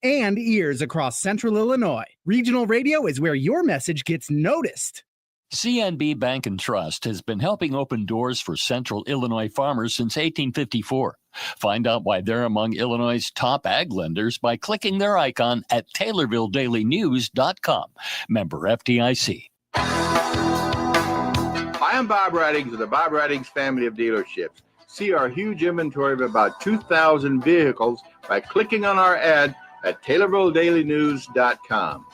and ears across Central Illinois. Regional radio is where your message gets noticed. CNB Bank and Trust has been helping open doors for Central Illinois farmers since 1854. Find out why they're among Illinois' top ag lenders by clicking their icon at TaylorvilleDailyNews.com. Member FDIC. Hi, I'm Bob Reddings of the Bob Reddings family of dealerships. See our huge inventory of about 2,000 vehicles by clicking on our ad at TaylorvilleDailyNews.com.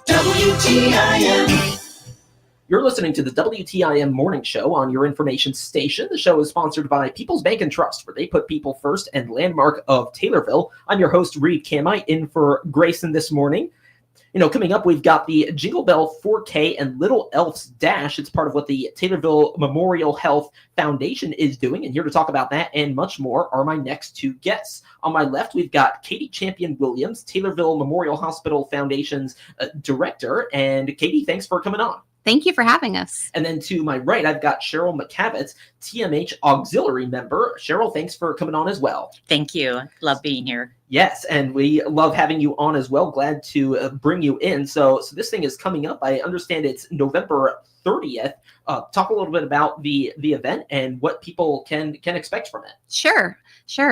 WTIM. You're listening to the WTIM Morning Show on your information station. The show is sponsored by People's Bank and Trust, where they put people first, and Landmark of Taylorville. I'm your host, Reed Kamite, in for Grayson this morning. Coming up, we've got the Jingle Bell 4K and Little Elf's Dash. It's part of what the Taylorville Memorial Health Foundation is doing. And here to talk about that and much more are my next two guests. On my left, we've got Katie Champion-Williams, Taylorville Memorial Hospital Foundation's director. And Katie, thanks for coming on. Thank you for having us. And then to my right, I've got Cheryl McCavitz, TMH Auxiliary member. Cheryl, thanks for coming on as well. Thank you. Love being here. Yes, and we love having you on as well. Glad to bring you in. So this thing is coming up. I understand it's November 30th. Talk a little bit about the event and what people can expect from it. Sure.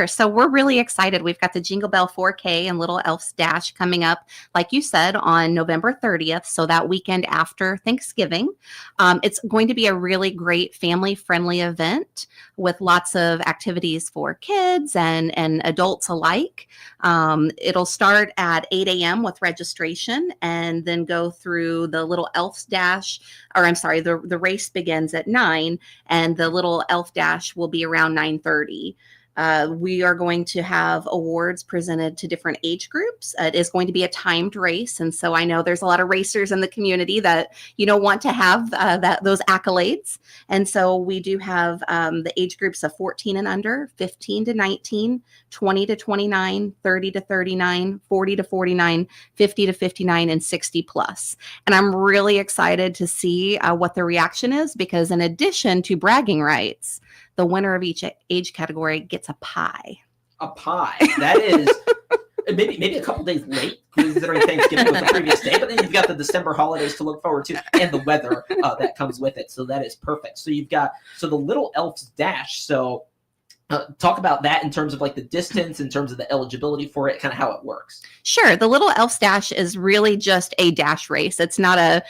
So we're really excited. We've got the Jingle Bell 4K and Little Elf's Dash coming up, like you said, on November 30th. So that weekend after Thanksgiving. It's going to be a really great family-friendly event with lots of activities for kids and adults alike. It'll start at 8 a.m. with registration and then go through the Little Elf's Dash, the race begins at 9 and the Little Elf Dash will be around 9:30. We are going to have awards presented to different age groups. It is going to be a timed race. And so I know there's a lot of racers in the community that, want to have those accolades. And so we do have the age groups of 14 and under, 15 to 19, 20 to 29, 30 to 39, 40 to 49, 50 to 59, and 60 plus. And I'm really excited to see what the reaction is, because in addition to bragging rights, the winner of each age category gets a pie. A pie. That is maybe a couple days late, considering Thanksgiving was the previous day, but then you've got the December holidays to look forward to and the weather that comes with it. So that is perfect. So you've got the Little Elf's Dash. So talk about that in terms of like the distance, in terms of the eligibility for it, kind of how it works. Sure. The Little Elf's Dash is really just a dash race. It's not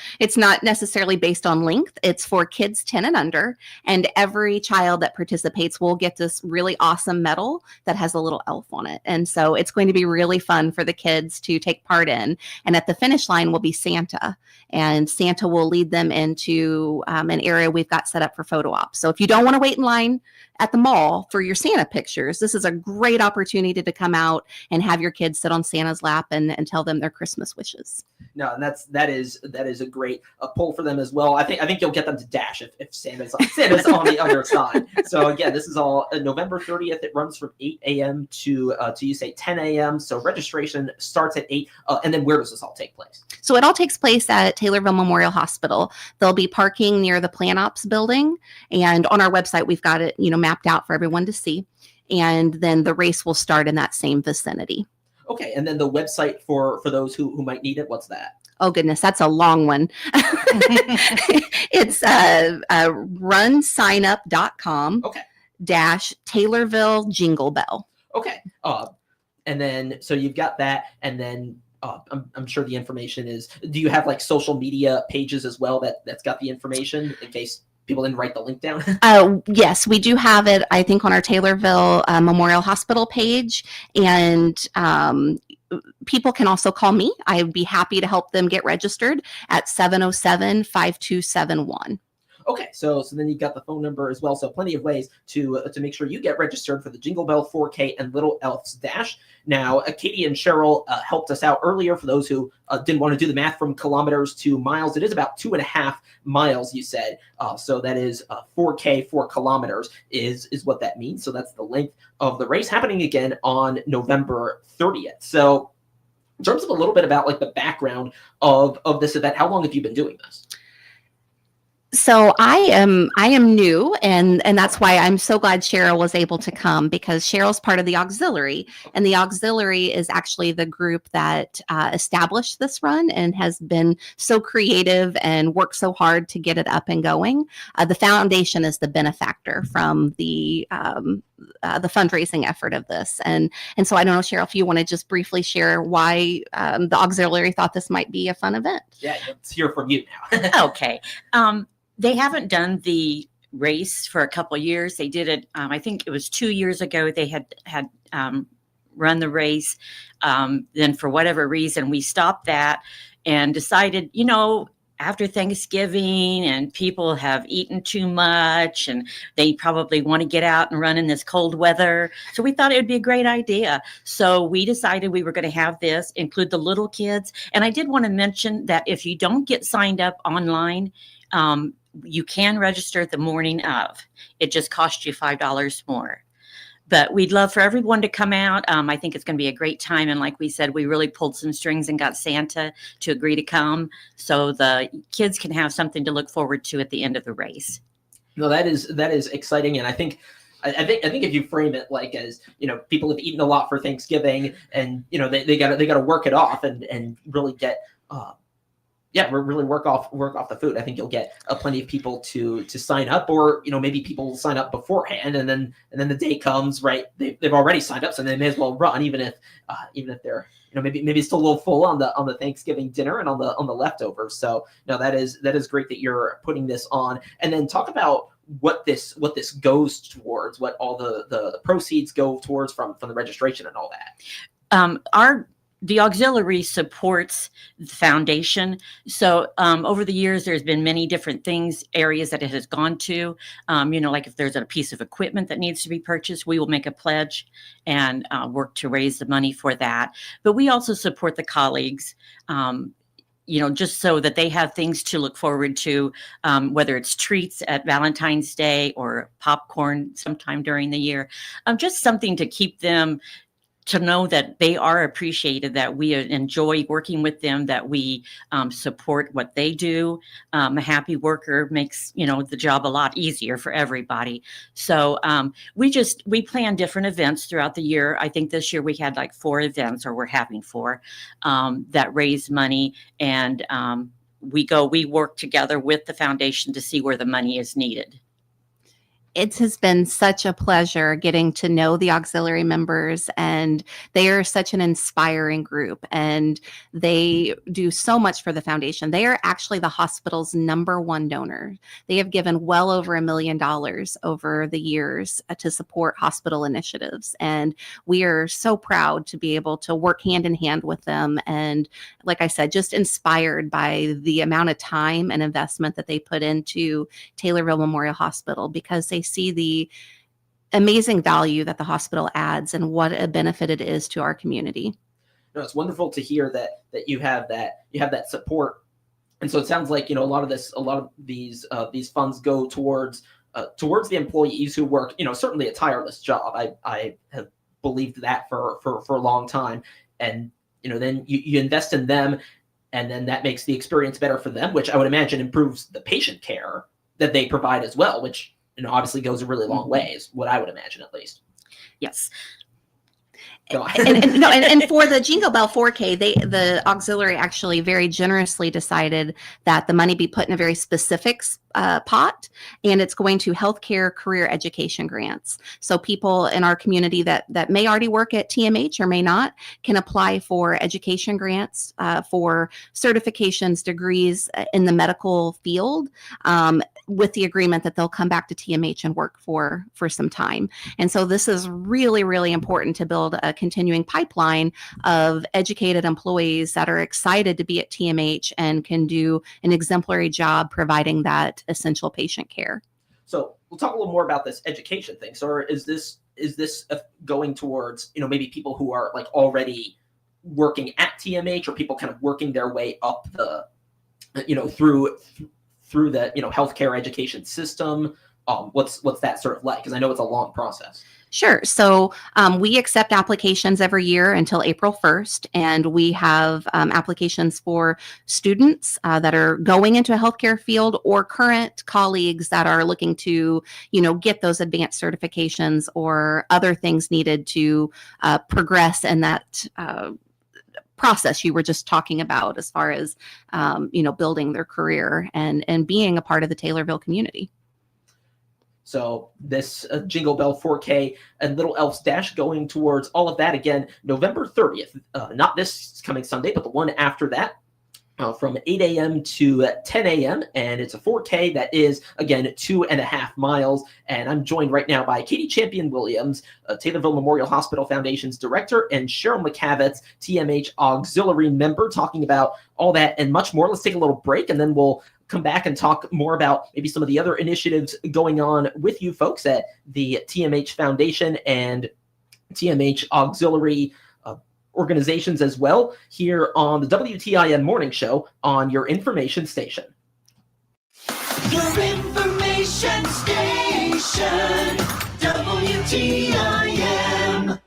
necessarily based on length. It's for kids 10 and under. And every child that participates will get this really awesome medal that has a little elf on it. And so it's going to be really fun for the kids to take part in. And at the finish line will be Santa. And Santa will lead them into an area we've got set up for photo ops. So if you don't want to wait in line at the mall for your Santa pictures, this is a great opportunity to come out and have your kids sit on Santa's lap and tell them their Christmas wishes. No, and that is a great pull for them as well. I think you'll get them to dash if Santa's on the other side. So again, this is all November 30th. It runs from 8 a.m. to you say 10 a.m. So registration starts at 8. And then where does this all take place? So it all takes place at Taylorville Memorial Hospital. There'll be parking near the Plan Ops building, and on our website we've got it mapped out for everyone to see. And then the race will start in that same vicinity. Okay, and then the website for those who might need it, what's that? Oh, goodness, that's a long one. It's runsignup.com --Taylorville Jingle Bell. Okay, and then so you've got that, and then I'm sure the information is, do you have like social media pages as well that's got the information in case people didn't write the link down? Yes, we do have it, I think, on our Taylorville Memorial Hospital page. And people can also call me. I'd be happy to help them get registered at 707-5271. Okay, so then you've got the phone number as well. So plenty of ways to make sure you get registered for the Jingle Bell 4K and Little Elf's Dash. Now, Katie and Cheryl helped us out earlier. For those who didn't want to do the math from kilometers to miles, it is about 2.5 miles, you said. So that is 4K, 4 kilometers is what that means. So that's the length of the race, happening again on November 30th. So in terms of a little bit about like the background of this event, how long have you been doing this? So I am new, and that's why I'm so glad Cheryl was able to come, because Cheryl's part of the auxiliary, and the auxiliary is actually the group that established this run and has been so creative and worked so hard to get it up and going. The foundation is the benefactor from the fundraising effort of this, and so I don't know, Cheryl, if you want to just briefly share why the auxiliary thought this might be a fun event. Yeah, let's hear from you now. Okay. They haven't done the race for a couple years. They did it, I think it was 2 years ago. They had run the race. Then for whatever reason, we stopped that and decided, after Thanksgiving and people have eaten too much and they probably want to get out and run in this cold weather. So we thought it would be a great idea. So we decided we were going to have this, include the little kids. And I did want to mention that if you don't get signed up online, you can register the morning of. It just costs you $5 more. But we'd love for everyone to come out. I think it's going to be a great time. And like we said, we really pulled some strings and got Santa to agree to come, so the kids can have something to look forward to at the end of the race. No, that is exciting. And I think if you frame it like as, people have eaten a lot for Thanksgiving and, they got to work it off and really get, really work off the food. I think you'll get plenty of people to sign up, or maybe people will sign up beforehand, and then the day comes, right? They've already signed up, so they may as well run, even if they're maybe it's still a little full on the Thanksgiving dinner and on the leftovers. So no, that is great that you're putting this on, and then talk about what this goes towards, what all the proceeds go towards from the registration and all that. The auxiliary supports the foundation. So over the years, there's been many different areas that it has gone to. Like if there's a piece of equipment that needs to be purchased, we will make a pledge and work to raise the money for that. But we also support the colleagues, just so that they have things to look forward to, whether it's treats at Valentine's Day or popcorn sometime during the year, just something to keep them, to know that they are appreciated, that we enjoy working with them, that we support what they do. A happy worker makes, the job a lot easier for everybody. So we plan different events throughout the year. I think this year we had like 4 events, or we're having 4, that raise money. And we work together with the foundation to see where the money is needed. It has been such a pleasure getting to know the auxiliary members, and they are such an inspiring group, and they do so much for the foundation. They are actually the hospital's #1 donor. They have given well over $1 million over the years to support hospital initiatives. And we are so proud to be able to work hand in hand with them. And like I said, just inspired by the amount of time and investment that they put into Taylorville Memorial Hospital, because they see the amazing value that the hospital adds and what a benefit it is to our community. No, it's wonderful to hear that you have that support. And so it sounds like, a lot of these funds go towards the employees who work, certainly a tireless job. I have believed that for a long time. And, then you invest in them, and then that makes the experience better for them, which I would imagine improves the patient care that they provide as well, which obviously goes a really long way, is what I would imagine, at least. Yes. And for the Jingle Bell 4K, the auxiliary actually very generously decided that the money be put in a very specific pot, and it's going to healthcare career education grants. So people in our community that may already work at TMH or may not can apply for education grants for certifications, degrees in the medical field, with the agreement that they'll come back to TMH and work for some time. And so this is really, really important to build a continuing pipeline of educated employees that are excited to be at TMH and can do an exemplary job providing that essential patient care. So we'll talk a little more about this education thing. So is this going towards, maybe people who are like already working at TMH, or people kind of working their way up the, through the healthcare education system? What's that sort of like? Because I know it's a long process. Sure. So we accept applications every year until April 1st, and we have applications for students that are going into a healthcare field or current colleagues that are looking to, get those advanced certifications or other things needed to progress in that process you were just talking about as far as, building their career and being a part of the Taylorville community. So this Jingle Bell 4K and Little Elf's Dash going towards all of that again, November 30th, not this coming Sunday, but the one after that. From 8 a.m. to 10 a.m. And it's a 4K that is, again, 2.5 miles. And I'm joined right now by Katie Champion-Williams, Taylorville Memorial Hospital Foundation's director, and Cheryl McCavitz, TMH auxiliary member, talking about all that and much more. Let's take a little break, and then we'll come back and talk more about maybe some of the other initiatives going on with you folks at the TMH Foundation and TMH auxiliary organizations as well here on the WTIM Morning Show on your information station. Your information station, WTIM.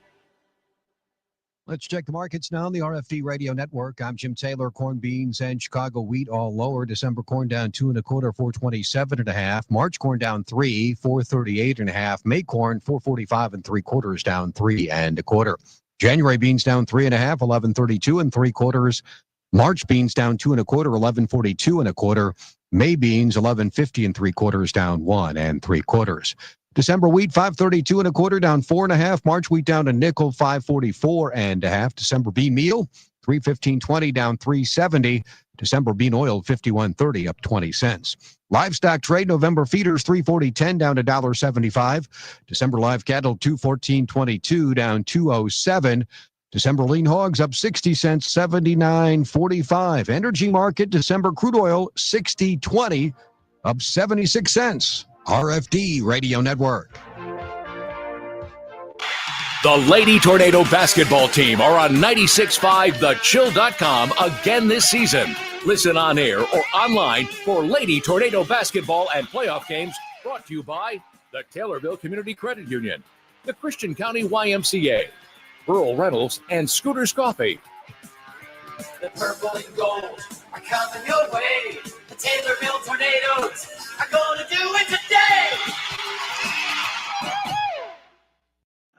Let's check the markets now on the RFD Radio Network. I'm Jim Taylor. Corn, beans, and Chicago wheat all lower. December corn down 2.25, 427.5. March corn down 3, 438.5. May corn 445 3/4 down 3 1/4. January beans down 3.5, 1132 3/4. March beans down 2.25, 1142 1/4. May beans 1150 3/4 down 1 3/4. December wheat 532 1/4 down 4.5. March wheat down a nickel 544 1/2. December bean meal 315.20 down 370. December bean oil 51.30 up 20 cents. Livestock trade November feeders 340.10 down $1.75. December live cattle 214.22 down 207. December lean hogs up 60 cents 79.45. Energy market December crude oil 60.20 up 76 cents. RFD Radio Network. The Lady Tornado basketball team are on 96.5 thechill.com again this season. Listen on air or online for Lady Tornado basketball and playoff games brought to you by the Taylorville Community Credit Union, the Christian County YMCA, Rural Rentals, and Scooters Coffee. The purple and gold are coming your way. The Taylorville Tornadoes are going to do it today.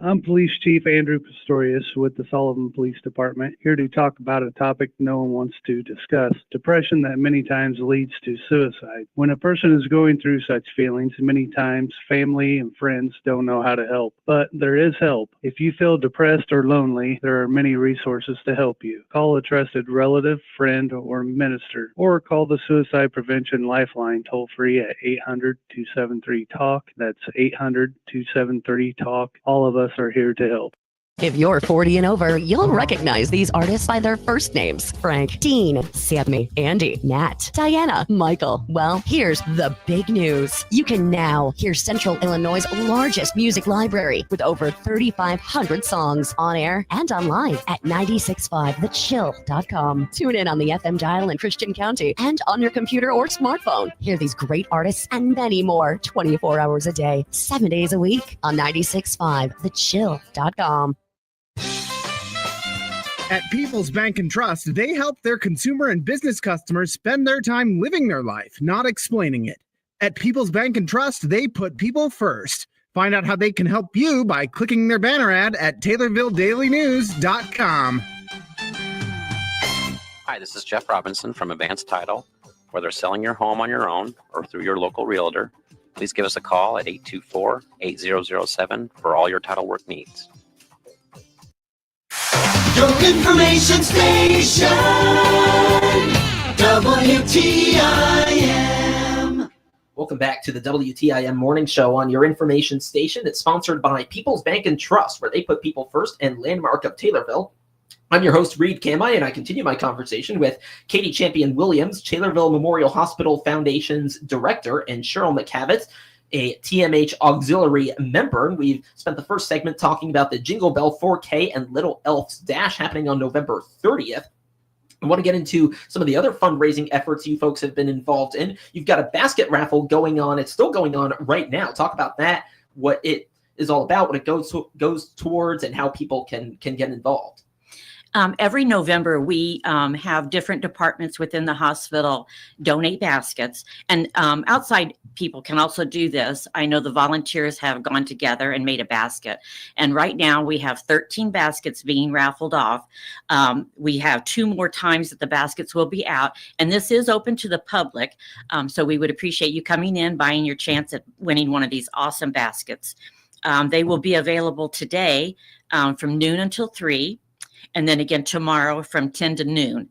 I'm Police Chief Andrew Pistorius with the Sullivan Police Department, here to talk about a topic no one wants to discuss, depression that many times leads to suicide. When a person is going through such feelings, many times family and friends don't know how to help, but there is help. If you feel depressed or lonely, there are many resources to help you. Call a trusted relative, friend, or minister, or call the Suicide Prevention Lifeline toll-free at 800-273-TALK. That's 800-273-TALK. All of us are here to help. If you're 40 and over, you'll recognize these artists by their first names. Frank, Dean, Sammy, Andy, Nat, Diana, Michael. Well, here's the big news. You can now hear Central Illinois' largest music library with over 3,500 songs on air and online at 965thechill.com. Tune in on the FM dial in Christian County and on your computer or smartphone. Hear these great artists and many more 24 hours a day, 7 days a week on 965thechill.com. At People's Bank and Trust, they help their consumer and business customers spend their time living their life, not explaining it. At People's Bank and Trust, they put people first. Find out how they can help you by clicking their banner ad at TaylorvilleDailyNews.com. Hi, this is Jeff Robinson from Advanced Title. Whether selling your home on your own or through your local realtor, please give us a call at 824-8007 for all your title work needs. Your information station, WTIM. Welcome back to the WTIM Morning Show on your information station. It's sponsored by People's Bank and Trust, where they put people first, and Landmark of Taylorville. I'm your host, Reed Kamai, and I continue my conversation with Katie Champion-Williams, Taylorville Memorial Hospital Foundation's director, and Cheryl McCavitz, a TMH auxiliary member. We've spent the first segment talking about the Jingle Bell 4K and Little Elf's Dash happening on November 30th. I want to get into some of the other fundraising efforts you folks have been involved in. You've got a basket raffle going on. It's still going on right now. Talk about that, what it is all about, what it goes towards, and how people can get involved. Every November, we have different departments within the hospital donate baskets, and outside people can also do this. I know the volunteers have gone together and made a basket, and right now we have 13 baskets being raffled off. We have 2 more times that the baskets will be out, and this is open to the public, so we would appreciate you coming in, buying your chance at winning one of these awesome baskets. They will be available today from noon until 3. And then again tomorrow from 10 to noon.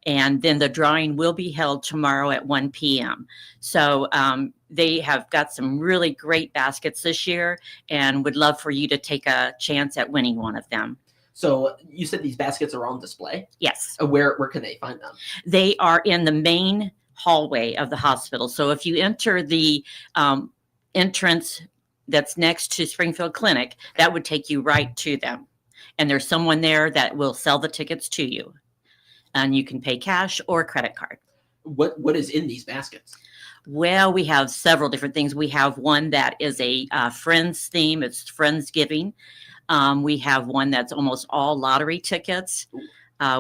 And then the drawing will be held tomorrow at 1 p.m. So they have got some really great baskets this year, and would love for you to take a chance at winning one of them. So you said these baskets are on display? Yes. Where can they find them? They are in the main hallway of the hospital. So if you enter the entrance that's next to Springfield Clinic, that would take you right to them. And there's someone there that will sell the tickets to you. And you can pay cash or credit card. What is in these baskets? Well, we have several different things. We have one that is a Friends theme. It's Friendsgiving. We have one that's almost all lottery tickets.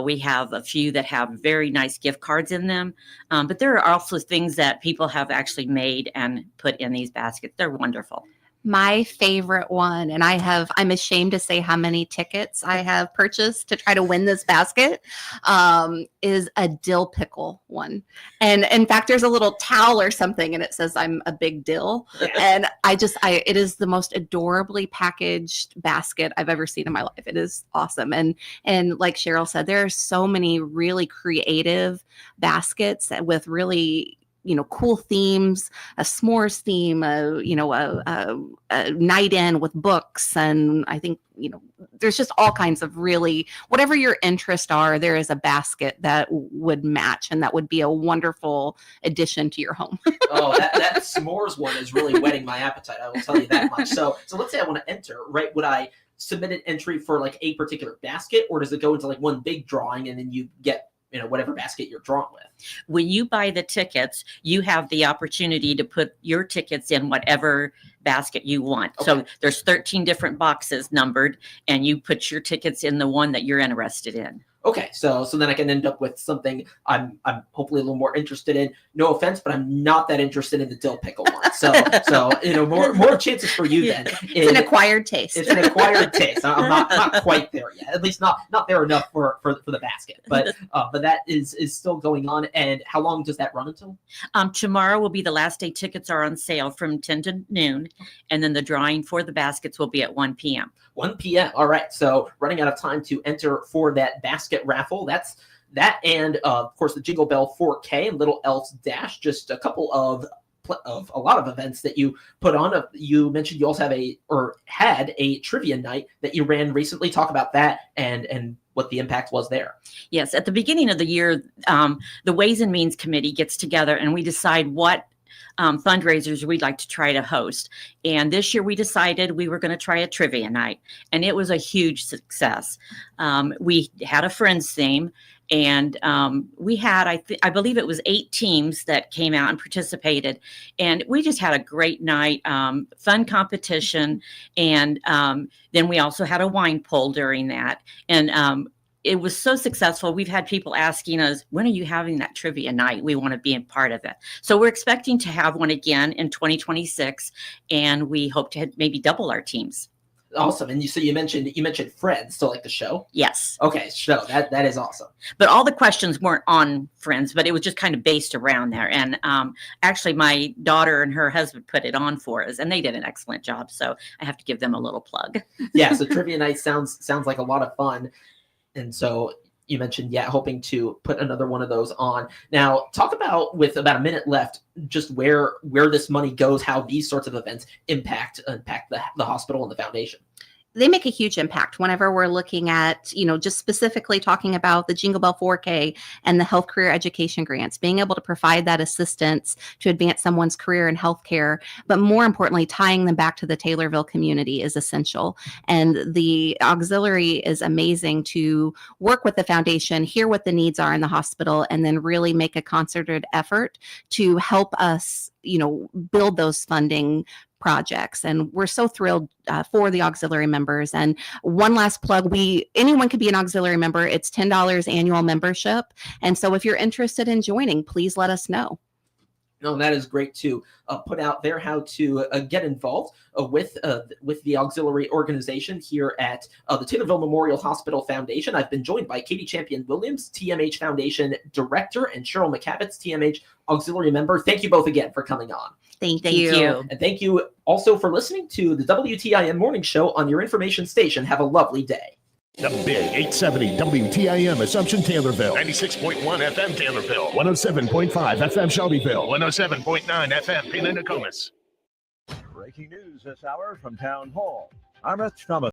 We have a few that have very nice gift cards in them. But there are also things that people have actually made and put in these baskets. They're wonderful. My favorite one, and I'm ashamed to say how many tickets I have purchased to try to win this basket, is a dill pickle one. And in fact, there's a little towel or something, and it says I'm a big dill. And it is the most adorably packaged basket I've ever seen in my life. It is awesome. And like Cheryl said, there are so many really creative baskets with really cool themes, a s'mores theme, a night in with books. And I think, there's just all kinds of really, whatever your interests are, there is a basket that would match, and that would be a wonderful addition to your home. Oh, that s'mores one is really whetting my appetite. I will tell you that much. So let's say I want to enter, right? Would I submit an entry for like a particular basket, or does it go into like one big drawing and then you get whatever basket you're drawn with? When you buy the tickets, you have the opportunity to put your tickets in whatever basket you want. Okay. So there's 13 different boxes numbered, and you put your tickets in the one that you're interested in. Okay, so then I can end up with something I'm hopefully a little more interested in. No offense, but I'm not that interested in the dill pickle one. So more chances for you then. It's an acquired taste. It's an acquired taste. I'm not quite there yet. At least not there enough for the basket. But that is still going on. And how long does that run until? Tomorrow will be the last day. Tickets are on sale from 10 to noon, and then the drawing for the baskets will be at 1 p.m. 1 p.m. All right. So running out of time to enter for that basket raffle. That's that, and of course the Jingle Bell 4K and Little Elf's Dash. Just a couple of a lot of events that you put on. You mentioned you also had a trivia night that you ran recently. Talk about that and what the impact was there. Yes, at the beginning of the year, the Ways and Means Committee gets together and we decide what fundraisers we'd like to try to host. And this year we decided we were going to try a trivia night, and it was a huge success. We had a Friends theme, and we had, I believe it was 8 teams that came out and participated, and we just had a great night, fun competition. And then we also had a wine poll during that. And it was so successful. We've had people asking us, when are you having that trivia night? We want to be a part of it. So we're expecting to have one again in 2026, and we hope to maybe double our teams. Awesome. And you mentioned Friends, so like the show? Yes. Okay, show. That is awesome. But all the questions weren't on Friends, but it was just kind of based around there. And actually my daughter and her husband put it on for us, and they did an excellent job. So I have to give them a little plug. Yeah, so trivia night sounds like a lot of fun. And so you mentioned, hoping to put another one of those on. Now, talk about, with about a minute left, just where this money goes, how these sorts of events impact the hospital and the foundation. They make a huge impact whenever we're looking at, just specifically talking about the Jingle Bell 4K and the health career education grants, being able to provide that assistance to advance someone's career in healthcare, but more importantly, tying them back to the Taylorville community is essential. And the auxiliary is amazing to work with the foundation, hear what the needs are in the hospital, and then really make a concerted effort to help us build those funding projects, and we're so thrilled for the auxiliary members. And one last plug, anyone could be an auxiliary member. It's $10 annual membership, and so if you're interested in joining, please let us know. No, that is great to put out there how to get involved with the auxiliary organization here at the Taylorville Memorial Hospital Foundation. I've been joined by Katie Champion-Williams, TMH Foundation Director, and Cheryl McCabbetts, TMH Auxiliary Member. Thank you both again for coming on. Thank you. And thank you also for listening to the WTIM Morning Show on your information station. Have a lovely day. The Big 870 WTIM Assumption Taylorville. 96.1 FM Taylorville. 107.5 FM Shelbyville. 107.9 FM Pena Nokomis. Breaking news this hour from Town Hall. I'm Rich Thomas.